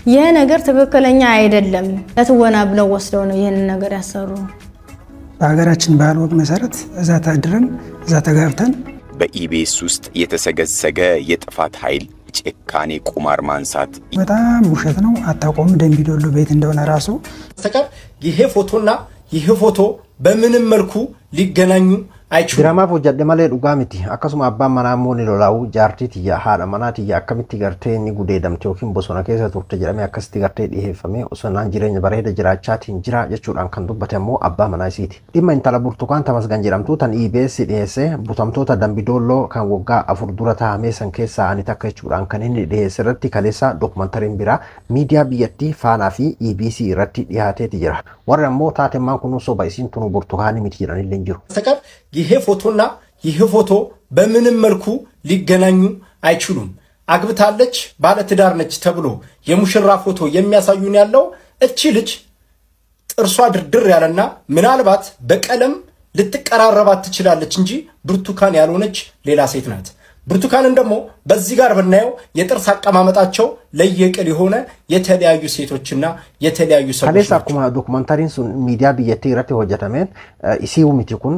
ይሄ ነገር ትክክለኛ አይደለም ለትወና ብለው ወስደው ነው ይሄን ነገር ያሰሩ በአገራችን ባህል ወግ መሰረት እዛ ታድረን እዛ ተጋብተን በኢቢኤስ ውስጥ የተሰገሰገ የጥፋት ኃይል ጭካኔ ቁማር ማንሳት በጣም ውሸት ነው አጣቆም ደምቢዶሎ ቤት እንደሆነ ራሱ ተከብ ይሄ ፎቶና ይሄ ፎቶ በምንም መልኩ ሊገናኙ አይችሉም ድራማ ወጀደ ማለ ዱጋሚቲ አከሱም አባ ማናሞኒ ሎላው ጃርቲት ያ ሃዳ ማናቲ ያ ከሚቲ ገርቴ ኒ ጉዴ ደምቴውኪን ቦሶና ከሰ ቱርተ ጀራሚ አከስቲ ገርቴ ዲሄፈሜ ኦሰናን ጅሬኛ በረሄደ ጅራቻቲ እንጅራ ጀቹዳን ከንዱበተሞ አባ ማናሲቲ ዲማ እንታላ ቡርቱካን ተመስገን ጅራምቱ ተን ኢቢኤስ ዲሄሰ ቡታምቶታ ደምቢዶሎ ካን ወጋ አፉር ዱረታ ሜሰን ከሳ አኒ ተከቹዳን ከነኒ ዲሄሰረቲ ከሌሳ ዶክመንተሪን ቢራ ሚዲያ ቢየቲ ፋናፊ ኢቢሲ ረቲ ዲሃቴ ትጅራ ወረሞ ታተማን ኩኑ ሶባይሲን ቱኑ ቡርቱካኒ ሚቲ ጅራን ለንጅሩ ተከብ ይሄ ፎቶና ይሄ ፎቶ በምንም መልኩ ሊገናኙ አይችሉም አግብታለች ባለ ትዳር ነች ተብሎ የሙሽራ ፎቶ የሚያሳዩን ያለው እቺ ልጅ ጥርሷ ድርድር ያለና ምናልባት በቀለም ልትቀራረባት ትችላለች እንጂ ብርቱካን ያልሆነች ሌላ ሴት ናት ብርቱካንን ደግሞ በዚህ ጋር በእናየው የጥርስ አቀማመጣቸው ለየቅል የሆነ የተለያዩ ሴቶችና የተለያዩ ሰዎች ከሌሳ ኩማ ዶክመንታሪን ሱን ሚዲያ ቢየቲ ረቲ ሆጀተመን ኢሲው ሚቲኩን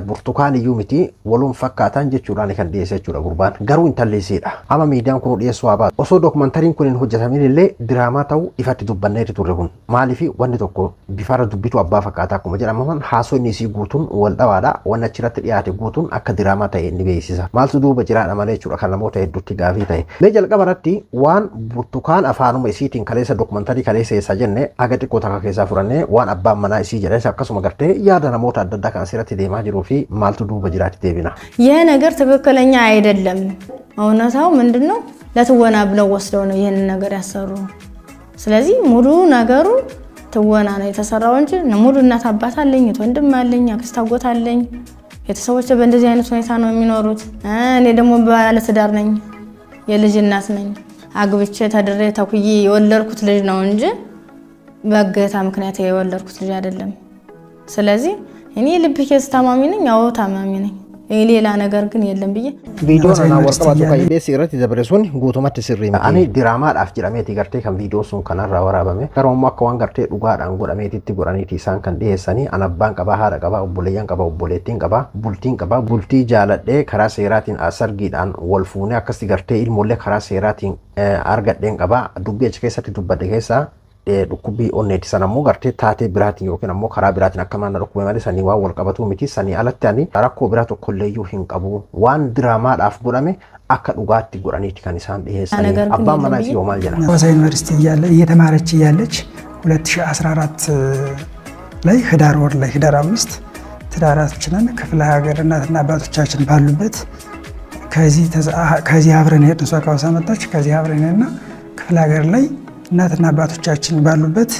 burtukaan iyyuu miti walum fakkaatan jechuudhaan kan dhiyeessechuudha gurbaan garuu intalleesiidha ama miidiyaan kun dhiyeessuu habaatu osoo dokumentariin kun hin hojjetamin illee diraamaa ta'uu ifatti dubbanneeti turre kun maaliif wanni tokko bifaara dubbitu abbaa fakkaataa akkuma jedhamaman haasonni isii guutuun wal dhawaadha wanni achirratti dhiyaate guutuun akka diraamaa ta'e ni beeksisa maaltu duuba jiraadha malee jechuudha kan namoota hedduutti gaafii ta'e mee jalqaba irratti waan burtukaan afaanuma isiitiin kaleessa dokumentarii kaleessa eessa jenne aga xiqqoo takka keessaa furannee waan abbaan manaa isii jedhes akkasuma gartee yaada namoota adda addaa kan asirratti deemaa ሩፊ ማልቱ ዱ በጅራት ዴቢና ይሄ ነገር ትክክለኛ አይደለም እውነታው ምንድነው ለትወና ብለው ወስደው ነው ይሄን ነገር ያሰሩ ስለዚህ ሙሉ ነገሩ ትወና ነው የተሰራው እንጂ ሙሉ እናት አባት አለኝ ወንድም አለኝ አክስት አጎት አለኝ የተሰዎች በእንደዚህ አይነት ሁኔታ ነው የሚኖሩት እኔ ደግሞ ባለ ትዳር ነኝ የልጅ እናት ነኝ አግብቼ ተድሬ ተኩይ የወለድኩት ልጅ ነው እንጂ በገታ ምክንያት የወለድኩት ልጅ አይደለም ስለዚህ እኔ ልብኬ ታማሚ ነኝ ያው ታማሚ ነኝ ሌላ ነገር ግን የለም ብዬ ቪዲዮ እና ወርቀባቱ ካይቤስ ይረት ዘብረሱን ጉቶማት ሲሪም አኔ ድራማ ዳፍ ጅራሜቲ ገርቴ ከም ቪዲዮ ሱን ከናራ ወራበሜ ከሮማ አከዋን ገርቴ ዱጋዳን ጎዳሜቲ ትጎራኒቲ ሳን ከን ዲሄሰኒ አናባን ቀባ ሃዳ ቀባ ኦቦለያን ቀባ ኦቦሌቲን ቀባ ቡልቲ ጃለዴ ከራ ሴራቲን አሰርጊዳን ወልፉኔ አከስቲ ገርቴ ኢልሞሌ ከራ ሴራቲን አርገደን ቀባ ዱቤች ከሰቲ ዱበደ ከሳ dukkubi onneeti sanammoo gartee taatee biraatiin yookiin ammoo karaa biraatiin akka maana dhukkubee malee sanii waan wal qabatu miti sanii alatti ani rakkoo biraa tokkolleeyyuu hin qabu waan diraamaadhaaf godhame akka dhugaatti godhaniiti kan isaan dhiyeessanii abbaan manaa isii maal jedha ሐዋሳ ዩኒቨርሲቲ እየተማረች እያለች 2014 ላይ ህዳር ወር ላይ ህዳር 5 ትዳራችንን ክፍለ ሀገር እናትና አባቶቻችን ባሉበት ከዚህ አብረን ሄድን እሷ ከሐዋሳ መጣች ከዚህ አብረን ሄድና ክፍለ ሀገር ላይ እናትና አባቶቻችን ባሉበት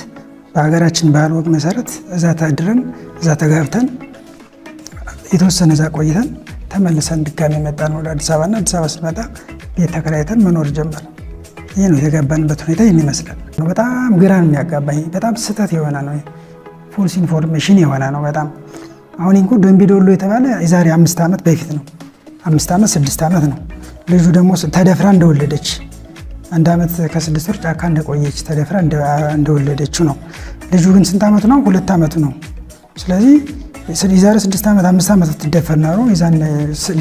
በአገራችን ባህል ወግ መሰረት እዛ ታድረን እዛ ተጋብተን የተወሰነ እዛ ቆይተን ተመልሰን ድጋሜ መጣን ወደ አዲስ አበባና አዲስ አበባ ስንመጣ ቤት ተከራይተን መኖር ጀመር ይሄ ነው የተጋባንበት ሁኔታ ይመስላል በጣም ግራን የሚያጋባኝ በጣም ስህተት የሆነ ነው ፎልስ ኢንፎርሜሽን የሆነ ነው በጣም አሁን እንኳን ደምቢዶሎ የተባለ የዛሬ 5 አመት በፊት ነው 5 አመት 6 አመት ነው ልጁ ደግሞ ተደፍራ እንደወለደች አንድ አመት ከ6 ወር ጫካ እንደቆየች ተደፍራ እንደወለደችው ነው ልጁ ግን ስንት አመት ነው 2 አመት ነው ስለዚህ የዛሬ 6 አመት 5 አመት ተደፈር ነው ይዛን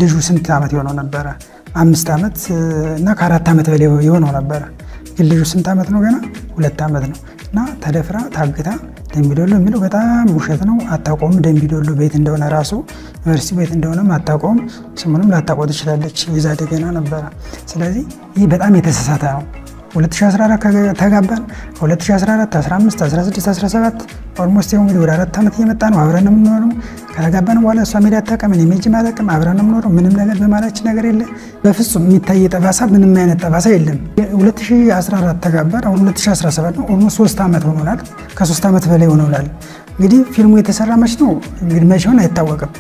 ልጁ ስንት አመት ይሆነው ነበር 5 አመት እና ከ4 አመት በላይ ይሆነው ነበር ግን ልጁ ስንት አመት ነው ገና 2 አመት ነው እና ተደፍራ ታግታ ደምቢዶሎ የሚለው በጣም ውሸት ነው አጣቆም ደምቢዶሎ ቤት እንደሆነ ራሱ ዩኒቨርሲቲ ቤት እንደሆነ አጣቆም ስሙንም ላጣቆት ይችላልች ይዛ ደገና ነበር ስለዚህ ይሄ በጣም የተሳሳተ ነው 2014 ተጋባን 2014 15 16 17 ኦልሞስት ይሁን ወደ 4 አመት እየመጣ ነው አብረን የምንኖረው ከተጋባን በኋላ እሷ ሜዳ ተቀም እኔ ሜጅ ማለቅም አብረን የምንኖረው ምንም ነገር በማላችን ነገር የለ በፍጹም የሚታይ ጠባሳ ምንም አይነት ጠባሳ የለም 2014 ተጋባን አሁን 2017 ነው ኦልሞስት 3 አመት ሆኖናል ከ3 አመት በላይ ሆኖናል እንግዲህ ፊልሙ የተሰራ መች ነው እንግዲህ መቼውን አይታወቅም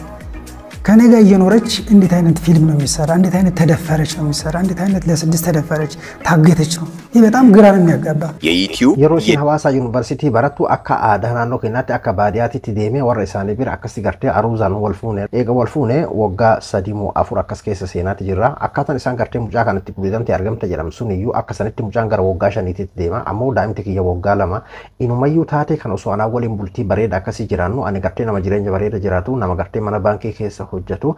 ከኔ ጋር እየኖረች እንዴት አይነት ፊልም ነው የሚሰራ? እንዴት አይነት ተደፈረች ነው የሚሰራ? እንዴት አይነት ለ6 ተደፈረች ታገተች ነው? ይህ በጣም ግራ ነው የሚያጋባ። የዩቲዩብ የሮሲን ሐዋሳ ዩኒቨርሲቲ በረቱ አካ አዳናኖ ከናት አካ ባዲያቲ ቲዴሜ ወረ ኢሳኒ ቢር አከስ ገርቴ አሩዛን ወልፉኔ ኤገ ወልፉኔ ወጋ ሰዲሙ አፉር አከስ ከሰ ሴናት ጅራ አካታን ኢሳን ገርቴ ሙጫ ካንቲ ፕሬዝዳንት ያርገም ተጀረም ሱንዩ አከሰነቲ ሙጫን ገር ወጋ ሸኒቲ ቲዴማ አሞ ዳምቲ ከየ ወጋ ለማ ኢኑመዩ ታቴ ከነሱ አና ወሊን ቡልቲ በሬዳ አከስ ጅራኑ አኔ ገርቴ ነማ ጅሬንጀ በሬዳ ጅራቱ ነማ ገርቴ መና ባንኪ ከሰ hojjetu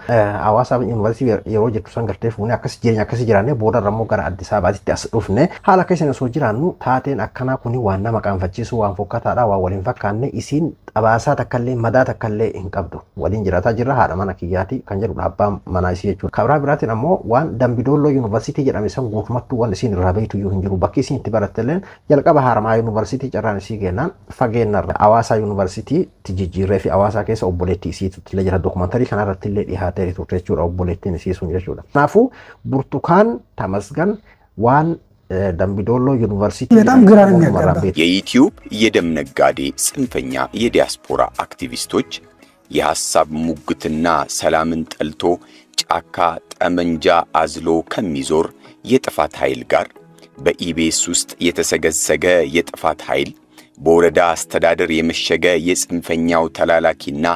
hawaasa yuunivarsiitii yeroo jettu san gartee fuunee akkas jireenya akkasii jiraannee booda rammoo gara Addis Ababaatti as dhufne haala akka isin osoo jiraannu taateen akkanaa kuni waan nama qaanfachiisu waan fokkataadha waan waliin fakkaanne isiin xabaasaa takkallee madaa takkallee hin qabdu waliin jiraataa jirra haadha mana kiyyaati kan jedhudha abbaan manaa isii jechuudha. Kabraa biraatiin ammoo waan Dambidolloo yuunivarsiitii jedhame san guutumattuu waan isiin irraa beektu iyyuu hin jiru bakki isiin itti barattelleen jalqaba Haramaa yuunivarsiitii carraan isii kennaan fageenyarra Hawaasaa yuunivarsiitii jijjiirree fi Hawaasaa keessa obboleetti isiitu illee jira dokumantarii kanarratti illee dhiyaatee turte jechuudha obboleettiin isii sun jechuudha. Kanaafuu Burtukaan Tamasgan waan ደምቢዶሎ ዩኒቨርሲቲ በጣም ግራ ነው የሚያጋባ የዩቲዩብ የደም ነጋዴ ጽንፈኛ የዲያስፖራ አክቲቪስቶች የሐሳብ ሙግትና ሰላምን ጠልቶ ጫካ ጠመንጃ አዝሎ ከሚዞር የጥፋት ኃይል ጋር በኢቢኤስ ውስጥ የተሰገሰገ የጥፋት ኃይል በወረዳ አስተዳደር የመሸገ የጽንፈኛው ተላላኪና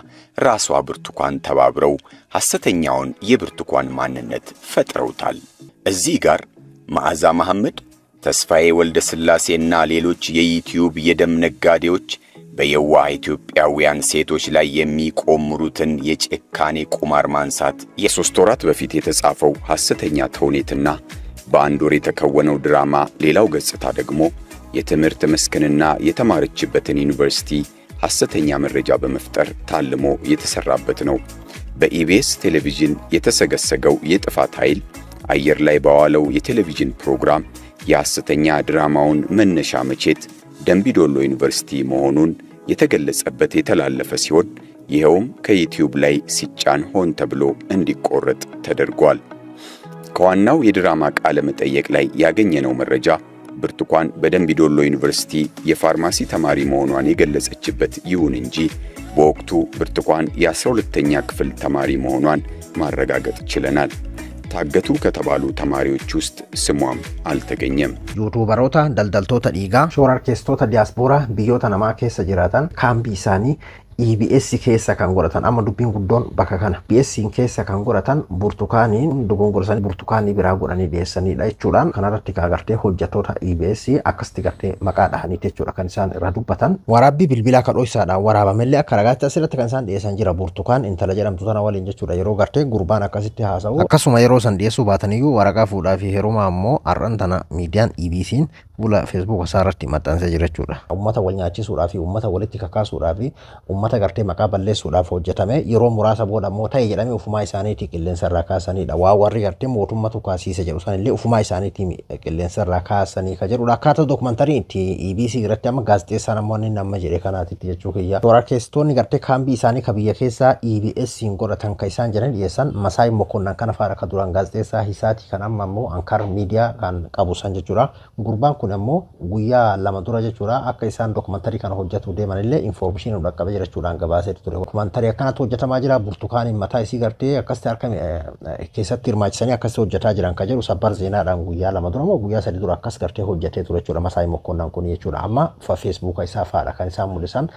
ራሷ ብርቱካን ተባብረው ሐሰተኛውን የብርቱካን ማንነት ፈጥረውታል። እዚህ ጋር መዓዛ መሐመድ ተስፋዬ ወልደ ስላሴና ሌሎች የዩቲዩብ የደም ነጋዴዎች በየዋህ ኢትዮጵያውያን ሴቶች ላይ የሚቆምሩትን የጭካኔ ቁማር ማንሳት የሶስት ወራት በፊት የተጻፈው ሐሰተኛ ተውኔትና በአንድ ወር የተከወነው ድራማ ሌላው ገጽታ ደግሞ የትምህርት መስክንና የተማረችበትን ዩኒቨርሲቲ ሐሰተኛ መረጃ በመፍጠር ታልሞ የተሰራበት ነው። በኢቢኤስ ቴሌቪዥን የተሰገሰገው የጥፋት ኃይል አየር ላይ ባዋለው የቴሌቪዥን ፕሮግራም የሐሰተኛ ድራማውን መነሻ መቼት ደምቢዶሎ ዩኒቨርሲቲ መሆኑን የተገለጸበት የተላለፈ ሲሆን ይሄውም ከዩቲዩብ ላይ ሲጫን ሆን ተብሎ እንዲቆረጥ ተደርጓል። ከዋናው የድራማ ቃለ መጠየቅ ላይ ያገኘነው መረጃ ብርቱካን በደምቢዶሎ ዩኒቨርሲቲ የፋርማሲ ተማሪ መሆኗን የገለጸችበት ይሁን እንጂ በወቅቱ ብርቱካን የ12ኛ ክፍል ተማሪ መሆኗን ማረጋገጥ ችለናል። ታገቱ ከተባሉ ተማሪዎች ውስጥ ስሟም አልተገኘም። ዩቱበሮታ ደልደልቶታ ዲጋ ሾራርኬስቶታ ዲያስፖራ ቢዮታ ነማ ኬሰ ጅራታን ካምቢ ኢሳኒ EBS keessa kan godhatan amma dubbiin guddoon bakka kana EBS keessa kan godhatan burtukaaniin dogongorsan burtukaanii biraa godhanii dhiyeessanidha jechuudhaan kanarratti agartee hojjettoota EBS akkasitti gartee maqaa dhahaniiti jechuudha kan isaan irraa dubbatan waraabbii bilbilaa kan dho'isaadhaan waraabamellee akka ragaatti asirratti kan isaan dhiyeessan jira burtukaan intala jedhamtu tana waliin jechuudha yeroo gartee gurbaan akkasitti haasa'u akkasuma yeroo san dhiyeessuu baataniyyuu waraqaa fuudhaa fi heerumaa ammoo har'an tana miidiyaan EBS'n bula Facebook isaarratti maxxansee jira jechuudha. Uummata wal nyaachisuudhaa fi uummata walitti kakaasuudhaa fi uummata gartee maqaa balleessuudhaaf hojjetame yeroo muraasa booda ammoo ta'e jedhamee ufumaa isaaniitii qilleensa irraa kaasanidha. Waa warri gartee mootummatu kaasiise jedhu sanillee ufumaa isaaniitii qilleensa irraa kaasanii ka jedhudha. Akkaataa dokumentariin itti EBS irratti amma gaazexeessaa namoonni nama jedhe kanaatitti jechuu kiyya. Shororkeessitoonni gartee kaambii isaanii ka biyya keessaa EBS'n godhatan ka isaan jedhan dhiyeessan Masaay Mokonnan kana faara ka duraan gaazexeessaa Hisaati kan amma ammoo Ankar miidiyaa kan qabu san jechuudha. Gurbaan kun ammoo guyyaa lama dura jechuudha akka isaan dokumentari kana hojjetu deemanillee information dhaqqabe jira jechuudhaan gabaasee ture. Dokumentari akkanatti hojjetamaa jira burtukaaniin mataa isii gartee akkasitti harka keessatti hirmaachisanii akkasitti hojjetaa jiran ka jedhu sabbar zeenaadhaan guyyaa lama dura moo guyyaa sadii dura akkas gartee hojjetee ture jechuudha Masaay Mokonnan kun jechuudha. Amma Facebook isaa faadha kan isaan mul'isan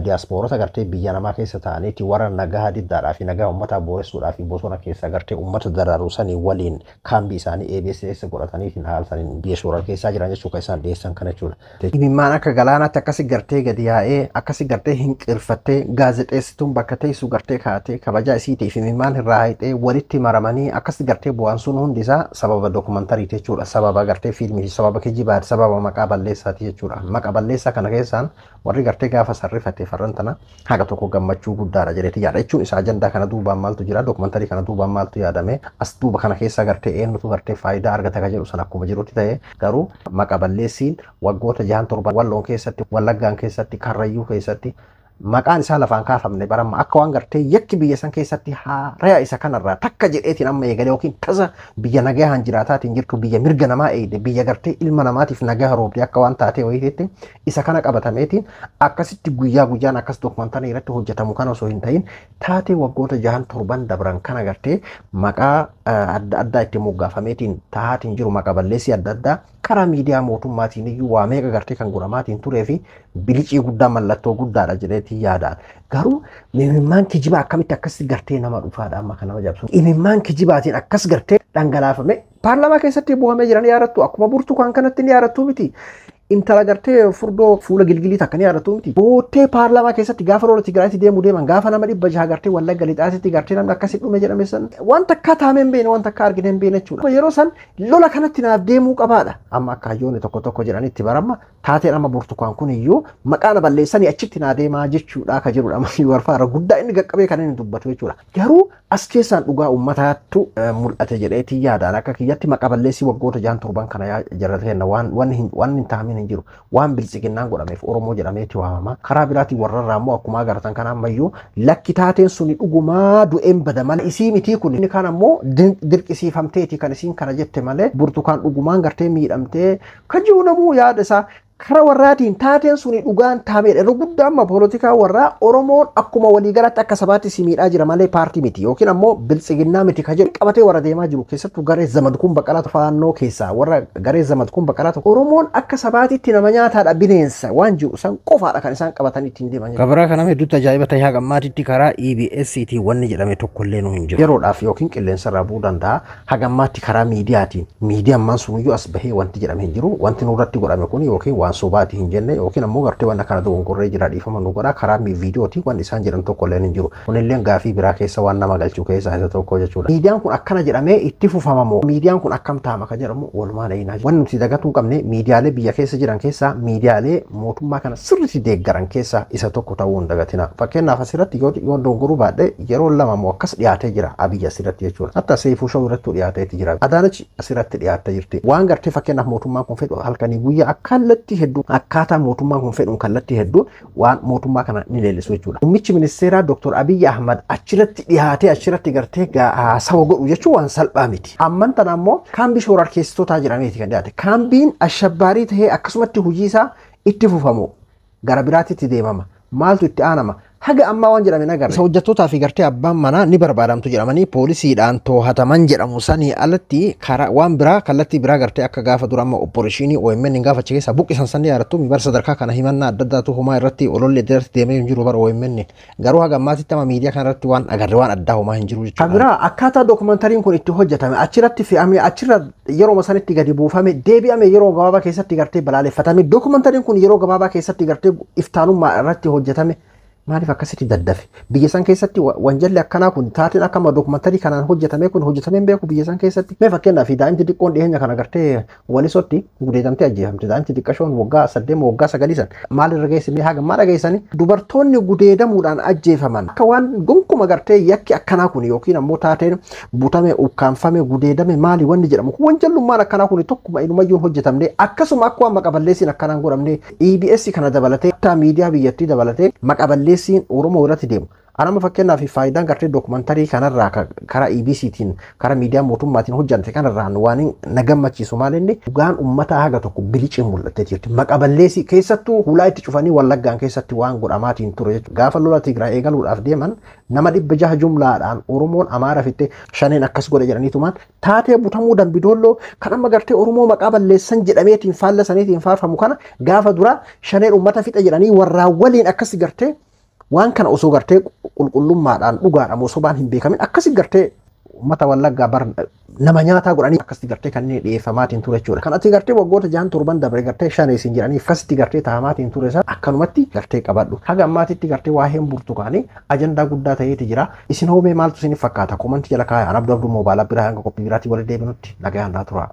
diasporota gartee biyya namaa keessa ta'aniiti warra nagaa diddaadhaa fi nagaa uummataa booressuudhaa fi bosona keessa gartee uummata daraaruu sanii waliin kaambii isaanii EBS keessa godhataniitiin haalsaniin biyya shoorar keessaa jiran jechuudha isaan dhiyeessan kana jechuudha. Imimmaan akka galaanaatti akkasi gartee gadi yaa'ee akkasi gartee hin qirfattee gaazexeessituun bakka teessu gartee kaatee kabajaa isiitiif imimmaan irraa haixee walitti maramanii akkasi gartee bu'aan sun hundi isaa sababa dokumentariiti jechuudha. Sababa gartee fiilmii sababa kijibaati sababa maqaa balleessaati jechuudha. Maqaa balleessaa kana keessaan warri gartee gaafa sarrifatee farrantana haga tokko gammachuu guddaadha jedheeti yaada jechuun isa ajandaa kana duubaan maaltu jira dokumentarii kana duubaan maaltu yaadame as duuba kana keessa gartee eenyutu gartee faayidaa argata ka jedhu san akkuma jirutti ta'e garuu maqaa balleessiin waggoota 6-7 walloon keessatti wallaggaan keessatti karrayyuu keessatti maqaan isaa lafaan kaafamne baramma akka waan gartee yakki biyya san keessatti haaraya isa kanarraa takka jedheetiin amma eegale yookiin tasa biyya nagahaan jiraataatiin jirtu biyya mirga namaa eegde biyya gartee ilma namaatiif nagaa roobde akka waan taatee wayiitti isa kana qabatameetiin akkasitti guyyaa guyyaan akkas dokumentanii irratti hojjetamu kana osoo hin ta'in taatee waggoota 6-7 dabran kana gartee maqaa adda addaa itti moggaafameetiin tahaatiin jiru maqaa balleessii adda addaa karaa miidiyaa mootummaatiin iyyuu waa meeqa gartee kan godhamaatiin turee fi bilicii guddaa mallattoo guddaadha jedheetii yaadaan. Garuu imimmaan kijibaa akkamitti akkasitti gartee nama dhufaadha amma kana wajabsu. Imimmaan kijibaatiin akkas gartee dhangalaafame paarlaamaa keessatti bu'amee jiran yaadattu akkuma burtukaan kanatti ni yaadattu miti. Intala gartee furdoo fuula gilgilii takka ni yaadattu miti. Bootee paarlaamaa keessatti gaafa rola Tigraayitti deeman gaafa nama 600 gartee Wallagga Lixaatitti gartee namni akkasitti dhume jedhame san wanta akka taameen beene wanta akka argine beene jechuudha. Yeroo san lola kanatti naaf deemuu qabaadha. Amma akka hayyoonni tokko jedhanitti baramma taateen amma burtukaan kun iyyuu maqaa na balleessanii achitti naa deemaa jechuudha ka jirudha. Amma warfaara guddaa inni qaqqabee kan inni dubbatu jechuudha. Garuu as keessaan dhugaa uummataattu mul'ate jedheetii yaadaan akka kiyyatti maqaa balleessii waggoota 6-7 kana jarrate kenna waan hin taamin hin jiru waan biltsiginnaan godhameef Oromoo jedhameeti waamama karaa biraatiin warrarraa immoo akkuma agartan kana ammayyuu lakki taateen suni dhugumaa du'een bada malee isii mitii kun inni kan ammoo dirqisiifamteeti kan isiin kana jette malee burtukaan dhugumaan gartee miidhamtee kajuu namuu yaada isaa kara warraatiin taateen suni dhugaan taamedha. Yeroo guddaa amma poolitikaa warraa Oromoon akkuma waliigalatti akka sabaatti si miidhaa jira malee paartii miti yookiin ammoo biltsiginnaa miti ka jedhu qabatee warra deemaa jiru keessattuu garee Zamadkuun Baqqalaatu faannoo keessaa warra garee Zamadkuun Baqqalaatu Oromoon akka sabaatitti nama nyaataadha bineensa waan jiru san qofaadha kan isaan qabatanii ittiin deeman. Kabira kana hedduutti ajaa'iba ta'ee haga ammaatitti karaa EBS'ti wanni jedhame tokkollee nu hin jiru. Yeroodhaaf yookiin qilleensarraa bu'uu danda'a haga ammaatti karaa miidiyaatiin miidiyaan man suniyyuu as bahee wanti jedhame hin jiru wanti nurratti godhame kun yookiin waan sobaati hin jenne yookiin ammoo gartee waan kana dogongorree jira dhiifama nu godha karaa viidiyooti waan isaan jedhan tokko illee hin jiru. Kunillee gaafii biraa keessa waan nama galchuu keessaa isa tokko jechuudha. Miidiyaan kun akkana jedhamee itti fufamamoo miidiyaan kun akkam taama ka jedhamu walumaa dhayinaa jiru. Wanti nuti dagatuu qabne miidiyaalee biyya keessa jiran keessaa miidiyaalee mootummaa kana sirriitti deeggaran keessaa isa tokko ta'uu hin dagatina. Fakkeenyaaf asirratti yoo dogongoruu baadhee yeroo lama moo akkas dhiyaatee jira Abiyyi asirratti jechuudha. Hatta Seifuu Shawuu irratti dhiyaateetti jira. Adaanach asirratti dhiyaattee jirti. Waan gartee fakkeenyaaf mootummaan kun fedhu halkanii guyyaa akkallatti hedduu akkaataa mootummaan kun fedhuun kallattii hedduu waan mootummaa kana ni leellisu jechuudha. Muummichi ministeeraa Dr. Abiyyi Ahmad achirratti dhiyaatee achirratti gartee haasawa godhu jechuun waan salphaa miti. Amman tana ammoo kaambii shororkeessitootaa jedhameeti kan dhiyaate. Kaambiin ashabbaarii tahee akkasumatti hojii isaa itti fufamu gara biraatitti deemama. Maaltu itti aanama? Haga ammaa waan jedhame nagarre. Isa hojjettootaa fi gartee abbaan manaa ni barbaadamtu jedhamanii poolisiidhaan to'ataman jedhamu sanii alatti karaa waan biraa kallattii biraa gartee akka gaafa dura amma opporeeshinii OMN hin gaafachi keessa buqqisan sanni yaadattu bar sadarkaa kana himannaa adda addaatu homaa irratti ololli irratti deemee hin jiru bar OMN garuu haga ammaatitti amma miidiyaa kana irratti waan agarre waan addaa homaa hin jiru jechuudha. Kabiraa akkaataa dookumentariin kun itti hojjetame achirratti fe'amee achirra yeroo sanitti gadi buufame deebi'ame yeroo gabaabaa keessatti gartee balaaleffatame dookumentariin kun yeroo gabaabaa keessatti gartee iftaanummaa irratti hojjetame. Maaliif akkasitti daddafe biyya san keessatti wanjalli akkanaa kun taateen akkama dookumantarii kanaan hojjetame kun hojjetameen beeku biyya san keessatti mee fakkeenyaaf daa'imti xiqqoon dhiyeenya kana gartee walisotti gudeedamtee ajjeefamte daa'imti xiqqashoon waggaa 8 waggaa 9 san maal irra geesse mee haga maal dhageessani dubartoonni gudeedamuudhaan ajjeefaman akka waan gonkuma gartee yakki akkanaa kun yookiin ammoo taateen butame ukkaanfame gudeedame maali wanni jedhamu wanjallummaan akkanaa kun tokkuma inumayyuun hojjetamne akkasuma akka waan maqaballeessiin akkanaan godhamne EBS kana dabalatee miidiyaa biyyattii dabalatee maqaballeessiin Oromoo irratti deemu. Anama fakkeenyaaf faayidaan gartee dookumantarii kanarraa karaa EBCtiin karaa miidiyaa mootummaatiin hojjante kanarraan waan na gammachiisu maal inni dhugaan uummataa haga tokko bilicii mul'attee jirti. Maqaballeessii keessattuu hulaa itti cufanii Wallaggaan keessatti waan godhamaatiin ture jechuudha. Gaafa lola Tigraay eegaluudhaaf deeman nama 600 jumlaadhaan Oromoon Amaara fittee shaneen akkas godhe jedhaniitumaan taatee butamuu Dambidolloo kan amma gartee Oromoo maqaa balleessan jedhameetiin faalla saniitiin faarfamu kana gaafa dura shaneen uummata fixa jedhanii warraa waliin akkas gartee waan kana osoo gartee qulqullummaadhaan dhugaadhaan osoo baan hin beekamin akkasi gartee uummata Wallaggaa bar nama nyaataa godhanii akkasitti gartee kan inni dhiyeeffamaatiin ture jechuudha. Kanatti gartee waggoota 6-7 dabre gartee shaneesin jedhanii akkasitti gartee taa'amaatiin ture isaa akkanumatti gartee qabadhu. Haga ammaatitti gartee waa'een burtukaanii ajandaa guddaa ta'eeti jira. Isin hoomee maaltu isiniif fakkaata? Komantii jala kaa'aa. Abduu Abduu Moobaala biraa hanga qophii biraatti walitti deebinutti nagaan haa turaa.